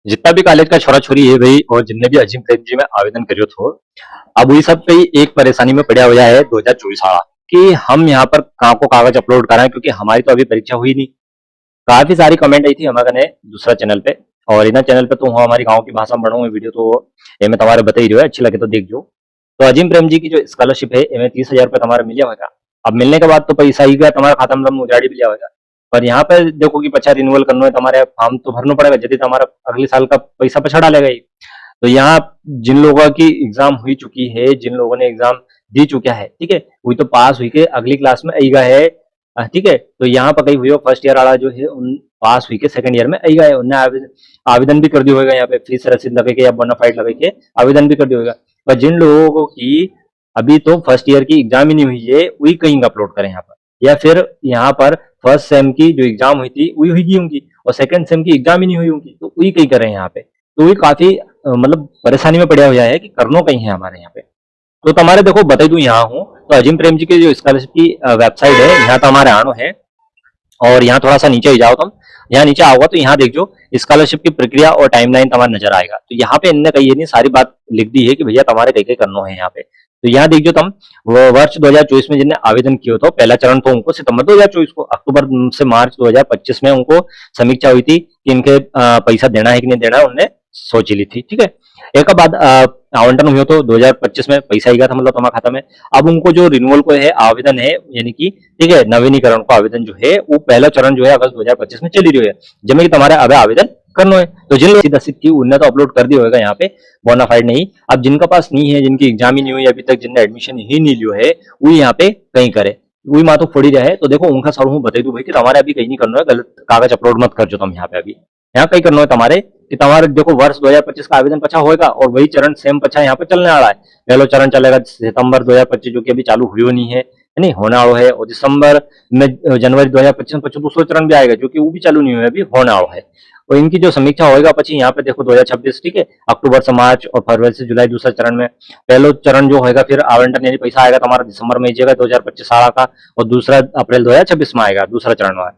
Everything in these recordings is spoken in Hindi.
जितना भी कॉलेज का छोरा छोरी है भाई और जिनने भी अजीम प्रेमजी में आवेदन करियो थो, अब वही सब कई एक परेशानी में पड़ा हुआ है 2024 वाला कि हम यहाँ पर कहाँ को कागज अपलोड कराएं, क्योंकि हमारी तो अभी परीक्षा हुई नहीं। काफी सारी कमेंट आई थी हमारे दूसरा चैनल पे, और इन चैनल पे तो हूँ हमारी गांव की भाषा में बनाऊंगा वीडियो, तो ये मैं तुम्हारे बता ही रही हूँ, अच्छी लगे तो देख जो। तो अजीम प्रेम जी की जो स्कॉलरशिप है इनमें 30,000 रुपये तुम्हारा मिल जाएगा। अब मिलने के बाद तो पैसा ही गया तुम्हारा खाता में, तुम उजाड़ी भी जाएगा। पर यहाँ पे देखो कि पचा रिन्यूअल करना है, तुम्हारे फॉर्म तो भरना पड़ेगा, यदि तुम्हारा अगले साल का पैसा पछा डालेगा ही। तो यहाँ जिन लोगों की एग्जाम हुई चुकी है, जिन लोगों ने एग्जाम दी चुका है, ठीक है, वही तो पास हुई के अगली क्लास में आएगा है। ठीक है, तो यहाँ पर कहीं हुई फर्स्ट ईयर वाला जो है उन पास हुई के सेकंड ईयर में आएगा है, उन्हें आवेदन भी कर दिया होगा, यहाँ पे फीस रसीद लगे के या बोनाफाइड लगे के आवेदन भी कर दिया होगा। पर जिन लोगों की अभी तो फर्स्ट ईयर की एग्जाम ही नहीं हुई है, वही कहीं अपलोड करें यहाँ पर, या फिर यहाँ पर फर्स्ट सेम की जो एग्जाम हुई थी वही हुई होंगी और सेकंड सेम की एग्जाम ही नहीं हुई होंगी, तो वही कहीं करें यहाँ पे। तो वही काफी मतलब परेशानी में पड़ा हुआ है कि करनो कहीं है हमारे यहाँ पे। तो तुम्हारे देखो बता दूं यहाँ हूँ, तो अजीम प्रेम जी की जो स्कॉलरशिप की वेबसाइट है यहाँ तो हमारे आनो है, और यहाँ थोड़ा सा नीचे ही जाओ तुम, यहाँ नीचे आओगे तो यहाँ देख जो स्कॉलरशिप की प्रक्रिया और टाइमलाइन तुम्हारे नजर आएगा। तो यहाँ पे इनने कही नहीं सारी बात लिख दी है कि भैया तुम्हारे कई कई करना है यहाँ पे। तो यहाँ देख जो तुम वर्ष 2024 में जिनने आवेदन किया था, पहला चरण तो उनको सितंबर 2024 को, अक्टूबर से मार्च 2025 में उनको समीक्षा हुई थी कि इनके पैसा देना है कि नहीं देना है, उनने सोच ली थी। ठीक है, एक बाद आवंटन हुआ तो 2025 में पैसा आएगा था मतलब तुम्हारे खाता में। अब उनको जो रिन्यूअल को है आवेदन है, यानी कि ठीक है नवीनीकरण को आवेदन जो है वो पहला चरण जो है अगस्त 2025 में चली रही है, जिसमें कि तुम्हारे अब आवेदन करना है। तो जिन लोग सीधा थी उनने तो अपलोड कर दिया होगा यहाँ पे बोनाफाइड नहीं। अब जिनका पास नहीं है, जिनकी एग्जाम ही नहीं हुई अभी तक, जिनने एडमिशन ही नहीं लियो है, वो यहाँ पे कहीं करे, वही माँ तो फोड़ी रहा है। तो देखो उनका सर हूँ बता दू भाई कि तुम्हारे अभी कहीं नहीं करना है, गलत कागज अपलोड मत कर जो तुम यहाँ पे अभी, यहाँ कहीं करना है तुम्हारे कि तुम्हारे देखो वर्ष 2025 का आवेदन पछा होगा और वही चरण सेम पछा यहाँ पे चलने वाला है। पहला चरण चलेगा सितंबर 2025 जो कि अभी चालू हुई नहीं है, नहीं होने वाला है, और दिसंबर में जनवरी 2025 में दूसरा चरण भी आएगा जो कि वो भी चालू नहीं हुआ है, अभी होने वाला है। और इनकी जो समीक्षा होगा पची यहाँ पे देखो 2026, ठीक है, अक्टूबर से मार्च और फरवरी से जुलाई दूसरा चरण में। पहला चरण जो होगा फिर आवंटन यानी पैसा आएगा तुम्हारा दिसंबर में जाएगा 2025 साल का, और दूसरा अप्रैल 2026 में आएगा दूसरा चरण में।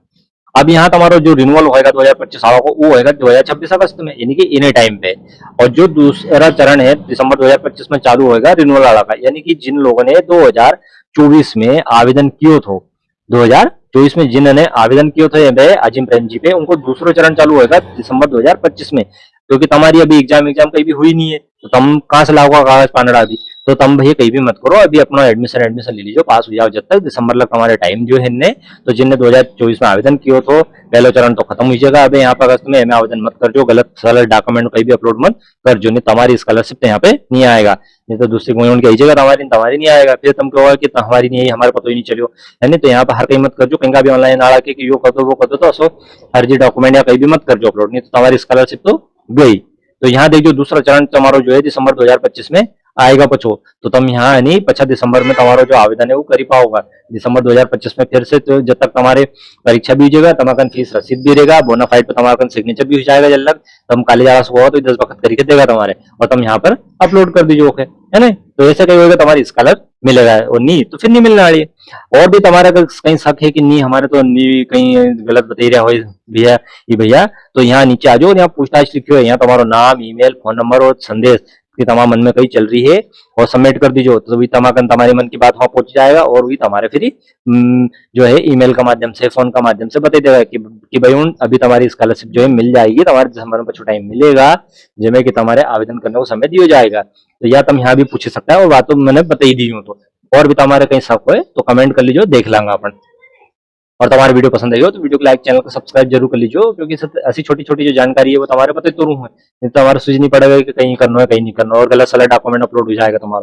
अब यहाँ तुम्हारा जो रिन्यूअल होगा 2025 साल को वो होगा 2026 अगस्त में, यानी कि इन टाइम पे। और जो दूसरा चरण है दिसंबर 2025 में चालू होगा रिन्यूअल वाला का, यानी कि जिन लोगों ने 2024 में आवेदन किए थे, 2024 में जिन्होंने आवेदन किए थे अजीम प्रेम जी पे, उनको दूसरा चरण चालू होगा दिसंबर 2025 में। क्योंकि तुम्हारी अभी एग्जाम कहीं भी हुई नहीं है, तो तुम कहाँ से लाओगे कागज पाना अभी, तो तुम भैया कहीं भी मत करो, अभी अपना एडमिशन ले लीजिए, पास हो जाओ जब तक दिसंबर तक हमारे टाइम जो है इनने। तो जिनने 2024 में आवेदन किया तो पहला चरण तो खत्म हो जाएगा, अभी यहाँ पर अगस्त में आवेदन मत कर जो, गलत सलत डॉक्यूमेंट कहीं भी अपलोड मत कर जो, नहीं तुम्हारी स्कॉलरशिप तो यहाँ पे नहीं आएगा, नहीं तो दूसरी कोई उनकी जगह तुम्हारी नहीं आएगा, फिर तुम कहोगे कि हमारी नहीं है, हमारे पता ही नहीं चलो है नहीं। तो यहाँ पर हर कहीं मत कर जो, कहीं भी ऑनलाइन आड़ा के यो कर दो वो कर दो, तो असो फर्जी डॉक्यूमेंट या कहीं भी मत कर जो अपलोड, नहीं तो तुम्हारी स्कॉलरशिप तो गई। तो यहाँ देखो दूसरा चरण तुम्हारा जो है दिसंबर 2025 में आएगा पछो, तो तुम यहाँ नहीं 25 दिसंबर में तुम्हारा जो आवेदन है वो कर पाओगा दिसंबर 2025 में फिर से। तो जब तक तुम्हारे परीक्षा भी हो जाएगा, तुम्हारा फीस रसीद भी रहेगा, बोनाफाइड पे तुम्हारा सिग्नेचर भी हो जाएगा, जब लग तुम कॉलेज आ सको तो 10 वक्त करके देगा तुम्हारे, और तुम यहाँ पर अपलोड कर दीजिए है ना। तो ऐसा कहीं होगा तुम्हारी स्कॉलर मिलेगा, और नहीं तो फिर नहीं मिलने वाली है। और भी तुम्हारा अगर कहीं शक है कि नहीं हमारे तो नहीं कहीं गलत बता रहा हो भैया ये भैया, तो यहाँ नीचे आ जाओ, यहाँ पूछताछ लिखी है, यहाँ तुम्हारा नाम, ईमेल, फोन नंबर और संदेश कि तुम्हारे मन में कहीं चल रही है और सबमिट कर दीजिए, तो भी तुम्हारे मन की बात वहां पहुंच जाएगा, और भी तुम्हारे फिर जो है ईमेल का माध्यम से, फोन का माध्यम से बता देगा कि भाई अभी तुम्हारी स्कॉलरशिप जो है मिल जाएगी, तुम्हारे दिसंबर में कुछ टाइम मिलेगा जिसमें कि तुम्हारे आवेदन करने को समय दिया जाएगा। तो या तुम यहाँ भी पूछ सकता है, और बात तो मैंने बता ही दी हूँ। तो और भी तुम्हारे कहीं शक हो तो कमेंट कर लीजिए, देख लेंगे अपन। और तुम्हारी वीडियो पसंद आई हो तो वीडियो को लाइक, चैनल को सब्सक्राइब जरूर कर लीजिए, क्योंकि ऐसी छोटी छोटी जो जानकारी है वो तुम्हारे पता तो है, नहीं तो हमारे सूझ नहीं पड़ेगा कि कहीं करना है कहीं नहीं करना, और गलत सलत डॉक्यूमेंट अपलोड हो जाएगा तुम्हारा।